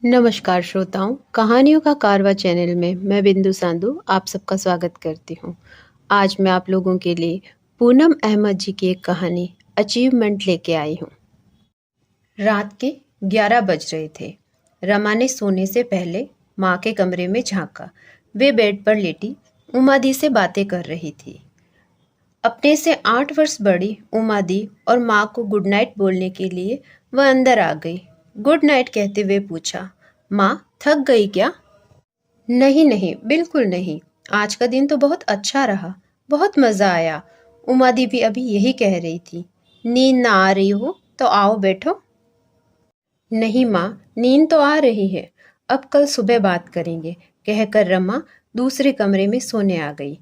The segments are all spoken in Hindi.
नमस्कार श्रोताओं, कहानियों का कारवा चैनल में मैं बिंदु सांधु आप सबका स्वागत करती हूँ। आज मैं आप लोगों के लिए पूनम अहमद जी की एक कहानी अचीवमेंट लेके आई हूँ। रात के 11 बज रहे थे। रमा ने सोने से पहले माँ के कमरे में झांका। वे बेड पर लेटी उमादी से बातें कर रही थी। अपने से 8 वर्ष बड़ी उमादी और माँ को गुड नाइट बोलने के लिए वह अंदर आ गई। गुड नाइट कहते हुए पूछा, माँ थक गई क्या? नहीं नहीं, बिल्कुल नहीं। आज का दिन तो बहुत अच्छा रहा, बहुत मज़ा आया। उमादी भी अभी यही कह रही थी। नींद ना आ रही हो तो आओ बैठो। नहीं माँ, नींद तो आ रही है। अब कल सुबह बात करेंगे, कहकर रमा दूसरे कमरे में सोने आ गई।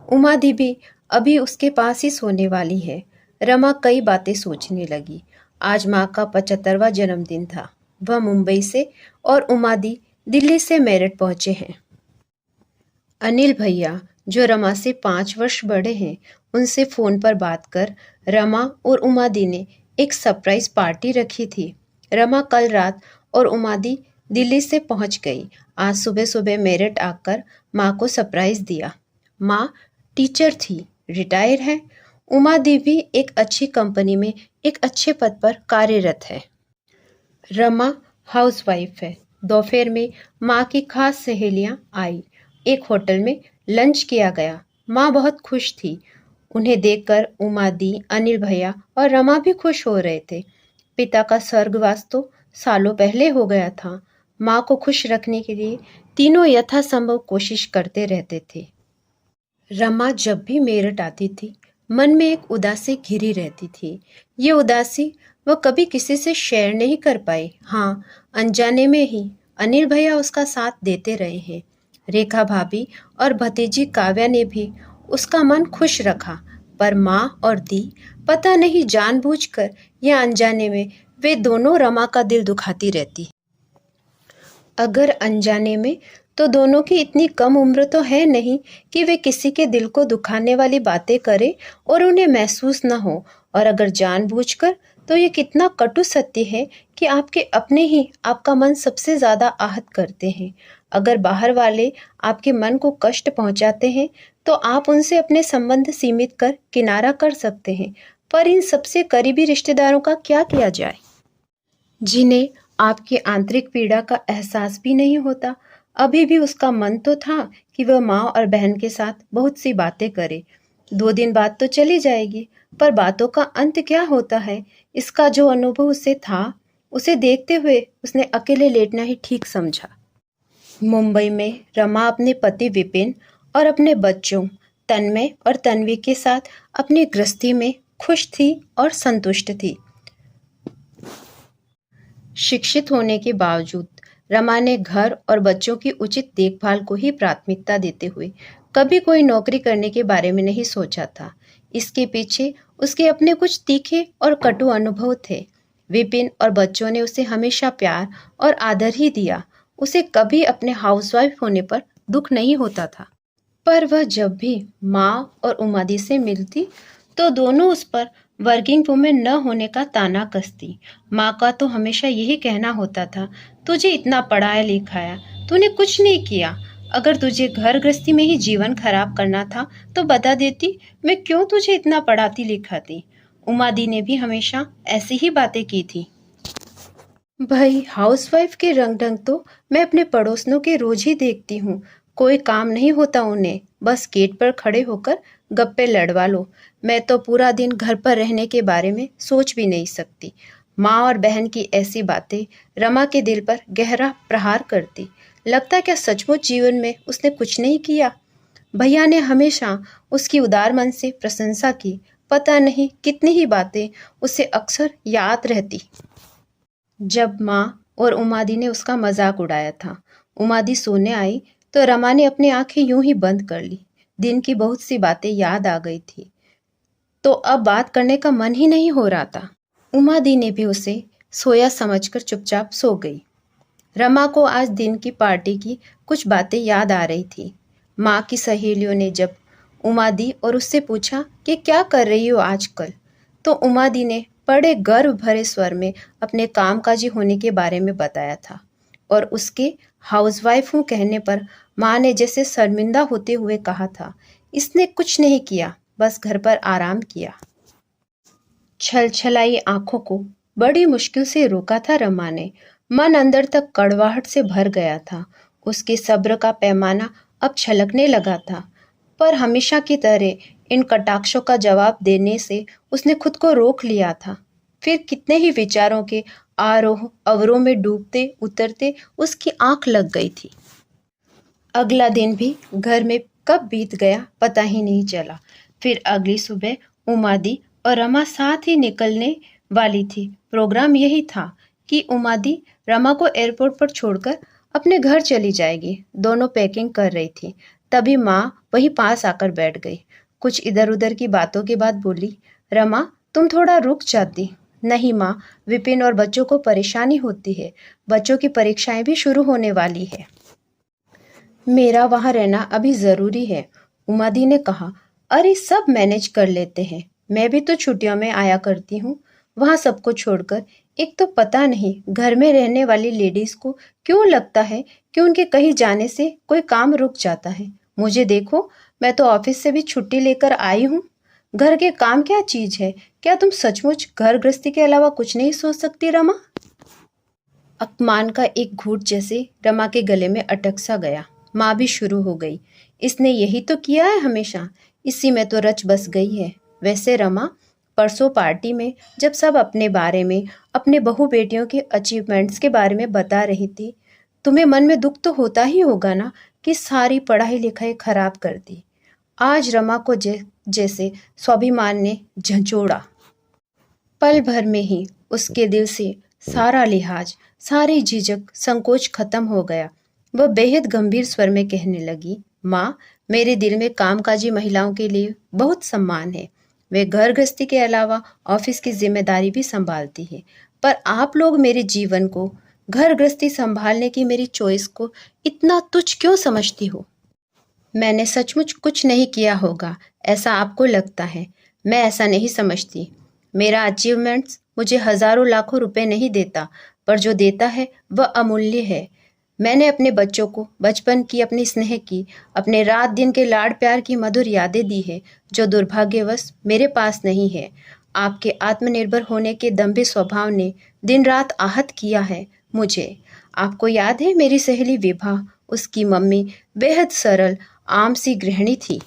उमादी भी अभी उसके पास ही सोने वाली है। रमा कई बातें सोचने लगी। आज माँ का 75वां जन्मदिन था। वह मुंबई से और उमादी दिल्ली से मेरठ पहुंचे हैं। अनिल भैया, जो रमा से 5 वर्ष बड़े हैं, उनसे फ़ोन पर बात कर रमा और उमादी ने एक सरप्राइज पार्टी रखी थी। रमा कल रात और उमादी दिल्ली से पहुंच गई। आज सुबह सुबह मेरठ आकर माँ को सरप्राइज दिया। माँ टीचर थी, रिटायर है। उमादी भी एक अच्छी कंपनी में एक अच्छे पद पर कार्यरत है। रमा हाउसवाइफ है। दोपहर में माँ की खास सहेलियाँ आई। एक होटल में लंच किया गया। माँ बहुत खुश थी। उन्हें देखकर उमादी, अनिल भैया और रमा भी खुश हो रहे थे। पिता का स्वर्गवास तो सालों पहले हो गया था। माँ को खुश रखने के लिए तीनों यथासंभव कोशिश करते रहते थे। रमा जब भी मेरठ आती थी, मन में एक उदासी घिरी रहती थी। ये उदासी वह कभी किसी से शेयर नहीं कर पाई। हाँ, अनजाने में ही अनिल भैया उसका साथ देते रहे हैं। रेखा भाभी और भतीजी काव्या ने भी उसका मन खुश रखा। पर माँ और दी, पता नहीं जानबूझकर या अनजाने में, वे दोनों रमा का दिल दुखाती रहती। अगर अनजाने में, तो दोनों की इतनी कम उम्र तो है नहीं कि वे किसी के दिल को दुखाने वाली बातें करें और उन्हें महसूस न हो। और अगर जानबूझकर, तो ये कितना कटु सत्य है कि आपके अपने ही आपका मन सबसे ज़्यादा आहत करते हैं। अगर बाहर वाले आपके मन को कष्ट पहुंचाते हैं, तो आप उनसे अपने संबंध सीमित कर किनारा कर सकते हैं। पर इन सबसे करीबी रिश्तेदारों का क्या किया जाए, जिन्हें आपकी आंतरिक पीड़ा का एहसास भी नहीं होता। अभी भी उसका मन तो था कि वह माँ और बहन के साथ बहुत सी बातें करे। 2 दिन बाद तो चली जाएगी, पर बातों का अंत क्या होता है, इसका जो अनुभव उसे था, उसे देखते हुए उसने अकेले लेटना ही ठीक समझा। मुंबई में रमा अपने पति विपिन और अपने बच्चों तन्मय और तन्वी के साथ अपनी गृहस्थी में खुश थी और संतुष्ट थी। शिक्षित होने के बावजूद रमा ने घर और बच्चों की उचित देखभाल को ही प्राथमिकता देते हुए कभी कोई नौकरी करने के बारे में नहीं सोचा था। इसके पीछे उसके अपने कुछ तीखे और कटु अनुभव थे। विपिन और बच्चों ने उसे हमेशा प्यार और आदर ही दिया। उसे कभी अपने हाउसवाइफ होने पर दुख नहीं होता था। पर वह जब भी माँ और उमादी से मिलती, तो दोनों उस पर वर्किंग वुमेन न होने का ताना कसती। माँ का तो हमेशा यही कहना होता था, तुझे इतना पढ़ाया लिखाया, तूने कुछ नहीं किया। अगर तुझे घर गृहस्थी में ही जीवन खराब करना था तो बता देती, मैं क्यों तुझे इतना पढ़ाती लिखाती। उमादी ने भी हमेशा ऐसी ही बातें की थी। भाई, हाउसवाइफ के रंग ढंग तो मैं अपने पड़ोसनों के रोज ही देखती हूँ। कोई काम नहीं होता उन्हें, बस गेट पर खड़े होकर गप्पे लड़वा लो। मैं तो पूरा दिन घर पर रहने के बारे में सोच भी नहीं सकती। माँ और बहन की ऐसी बातें रमा के दिल पर गहरा प्रहार करती। लगता क्या सचमुच जीवन में उसने कुछ नहीं किया। भैया ने हमेशा उसकी उदार मन से प्रशंसा की। पता नहीं कितनी ही बातें उसे अक्सर याद रहती। जब माँ और उमादी ने उसका मजाक उड़ाया था। उमादी सोने आई तो रमा ने अपनी आंखें यूं ही बंद कर ली। दिन की बहुत सी बातें याद आ गई थी, तो अब बात करने का मन ही नहीं हो रहा था। उमादी ने भी उसे सोया समझकर चुपचाप सो गई। रमा को आज दिन की पार्टी की कुछ बातें याद आ रही थी। माँ की सहेलियों ने जब उमादी और उससे पूछा कि क्या कर रही हो आजकल, तो उमादी ने बड़े गर्व भरे स्वर में अपने कामकाजी होने के बारे में बताया था। और उसके हाउसवाइफ हूँ कहने पर माँ ने जैसे शर्मिंदा होते हुए कहा था, इसने कुछ नहीं किया, बस घर पर आराम किया। छलछलाई आंखों को बड़ी मुश्किल से रोका था रमा ने। मन अंदर तक कड़वाहट से भर गया था। उसके सब्र का पैमाना अब छलकने लगा था। पर हमेशा की तरह इन कटाक्षों का जवाब देने से उसने खुद को रोक लिया था। फिर कितने ही विचारों के आरोह अवरोह में डूबते उतरते उसकी आंख लग गई थी। अगला दिन भी घर में कब बीत गया पता ही नहीं चला। फिर अगली सुबह उमादी और रमा साथ ही निकलने वाली थी। प्रोग्राम यही था कि उमादी रमा को एयरपोर्ट पर छोड़कर अपने घर चली जाएगी। दोनों पैकिंग कर रही थी। तभी माँ वहीं पास आकर बैठ गई। कुछ इधर उधर की बातों के बाद बोली, रमा तुम थोड़ा रुक जाती। नहीं माँ, विपिन और बच्चों को परेशानी होती है। बच्चों की परीक्षाएं भी शुरू होने वाली है। मेरा वहां रहना अभी जरूरी है, उमादी ने कहा। अरे सब मैनेज कर लेते हैं, मैं भी तो छुट्टियों में आया करती हूँ वहां सबको छोड़कर। एक तो पता नहीं घर में रहने वाली लेडीज को क्यों लगता है कि उनके कहीं जाने से कोई काम रुक जाता है। मुझे देखो, मैं तो ऑफिस से भी छुट्टी लेकर आई हूँ। घर के काम क्या चीज है? क्या तुम सचमुच घर गृहस्थी के अलावा कुछ नहीं सोच सकती रमा? अपमान का एक घूंट जैसे रमा के गले में अटक सा गया। माँ भी शुरू हो गई, इसने यही तो किया है हमेशा, इसी में तो रच बस गई है। वैसे रमा, परसों पार्टी में जब सब अपने बारे में, अपने बहू बेटियों के अचीवमेंट्स के बारे में बता रही थी, तुम्हें मन में दुख तो होता ही होगा ना कि सारी पढ़ाई लिखाई खराब कर दी। आज रमा को जैसे स्वाभिमान ने झंझोड़ा। पल भर में ही उसके दिल से सारा लिहाज, सारी झिझक, संकोच खत्म हो गया। वह बेहद गंभीर स्वर में कहने लगी, माँ, मेरे दिल में कामकाजी महिलाओं के लिए बहुत सम्मान है। वे घर गृहस्थी के अलावा ऑफिस की जिम्मेदारी भी संभालती है। पर आप लोग मेरे जीवन को, घर गृहस्थी संभालने की मेरी चॉइस को इतना तुच्छ क्यों समझती हो? मैंने सचमुच कुछ नहीं किया होगा, ऐसा आपको लगता है। मैं ऐसा नहीं समझती। मेरा अचीवमेंट्स मुझे हजारों लाखों रुपए नहीं देता, पर जो देता है वह अमूल्य है। मैंने अपने बच्चों को बचपन की अपनी स्नेह की, अपने रात दिन के लाड़ प्यार की मधुर यादें दी है, जो दुर्भाग्यवश मेरे पास नहीं है। आपके आत्मनिर्भर होने के दम्भिर स्वभाव ने दिन रात आहत किया है मुझे। आपको याद है मेरी सहेली विभा, उसकी मम्मी बेहद सरल आम सी गृहिणी थी।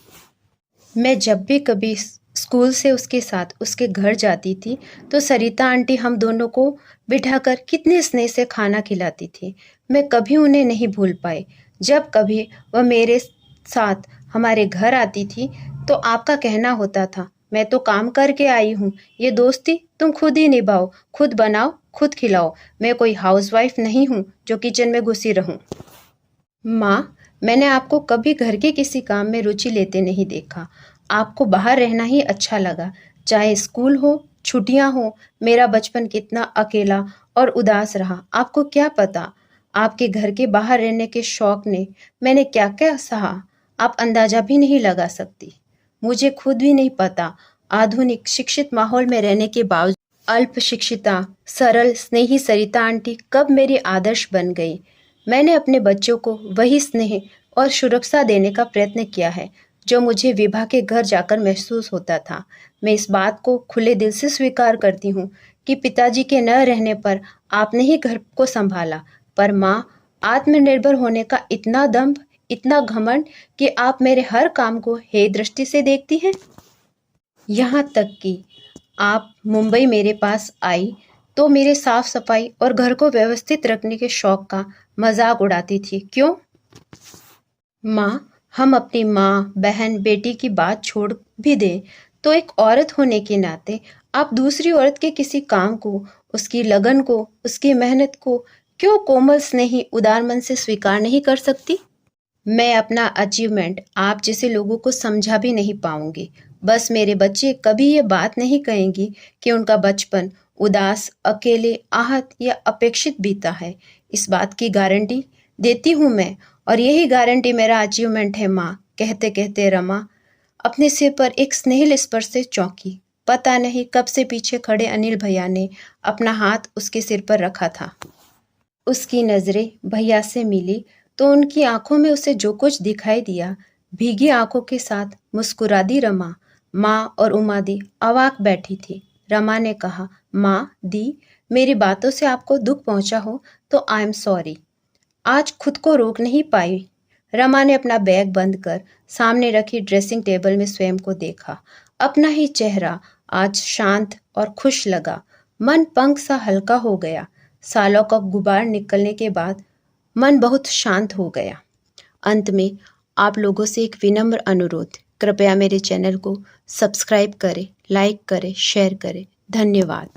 मैं जब भी कभी स्कूल से उसके साथ उसके घर जाती थी तो सरिता आंटी हम दोनों को बिठाकर कितने स्नेह से खाना खिलाती थी। मैं कभी उन्हें नहीं भूल पाई। जब कभी वह मेरे साथ हमारे घर आती थी तो आपका कहना होता था, मैं तो काम करके आई हूँ, ये दोस्ती तुम खुद ही निभाओ, खुद बनाओ, खुद खिलाओ। मैं कोई हाउसवाइफ नहीं हूँ जो किचन में घुसी रहूँ। माँ, मैंने आपको कभी घर के किसी काम में रुचि लेते नहीं देखा। आपको बाहर रहना ही अच्छा लगा, चाहे स्कूल हो, छुट्टियां हो। मेरा बचपन कितना अकेला और उदास रहा, आपको क्या पता। आपके घर के बाहर रहने के शौक ने मैंने क्या क्या सहा, आप अंदाजा भी नहीं लगा सकती। मुझे खुद भी नहीं पता, आधुनिक शिक्षित माहौल में रहने के बावजूद अल्प शिक्षिता, सरल स्नेही सरिता आंटी कब मेरी आदर्श बन गई। मैंने अपने बच्चों को वही स्नेह और सुरक्षा देने का प्रयत्न किया है जो मुझे विभा के घर जाकर महसूस होता था। मैं इस बात को खुले दिल से स्वीकार करती हूँ कि पिताजी के न रहने पर आपने ही घर को संभाला। पर माँ, आत्मनिर्भर होने का इतना दंभ, इतना घमंड कि आप मेरे हर काम को हे दृष्टि से देखती हैं। यहाँ तक कि आप मुंबई मेरे पास आई तो मेरे साफ सफाई और घर को व्यवस्थित रखने के शौक का मजाक उड़ाती थी, क्यों? माँ, हम अपनी माँ, बहन, बेटी की बात छोड़ भी दें तो एक औरत होने के नाते आप दूसरी औरत के किसी काम को, उसकी लगन को, उसकी मेहनत को क्यों कोमल स्नेही उदार मन से स्वीकार नहीं कर सकती? मैं अपना अचीवमेंट आप जैसे लोगों को समझा भी नहीं पाऊंगी। बस मेरे बच्चे कभी ये बात नहीं कहेंगी कि उनका बचपन उदास, अकेले, आहत या अपेक्षित बीता है। इस बात की गारंटी देती हूँ मैं, और यही गारंटी मेरा अचीवमेंट है माँ। कहते कहते रमा अपने सिर पर एक स्नेहिल स्पर्श से चौंकी। पता नहीं कब से पीछे खड़े अनिल भैया ने अपना हाथ उसके सिर पर रखा था। उसकी नज़रें भैया से मिली तो उनकी आंखों में उसे जो कुछ दिखाई दिया, भीगी आंखों के साथ मुस्कुरा दी रमा। माँ और उमा दी अवाक बैठी थी। रमा ने कहा, माँ दी, मेरी बातों से आपको दुख पहुंचा हो तो आई एम सॉरी। आज खुद को रोक नहीं पाई। रमा ने अपना बैग बंद कर सामने रखी ड्रेसिंग टेबल में स्वयं को देखा। अपना ही चेहरा आज शांत और खुश लगा। मन पंख सा हल्का हो गया। सालों का गुबार निकलने के बाद मन बहुत शांत हो गया। अंत में आप लोगों से एक विनम्र अनुरोध, कृपया मेरे चैनल को सब्सक्राइब करें, लाइक करें, शेयर करें। धन्यवाद।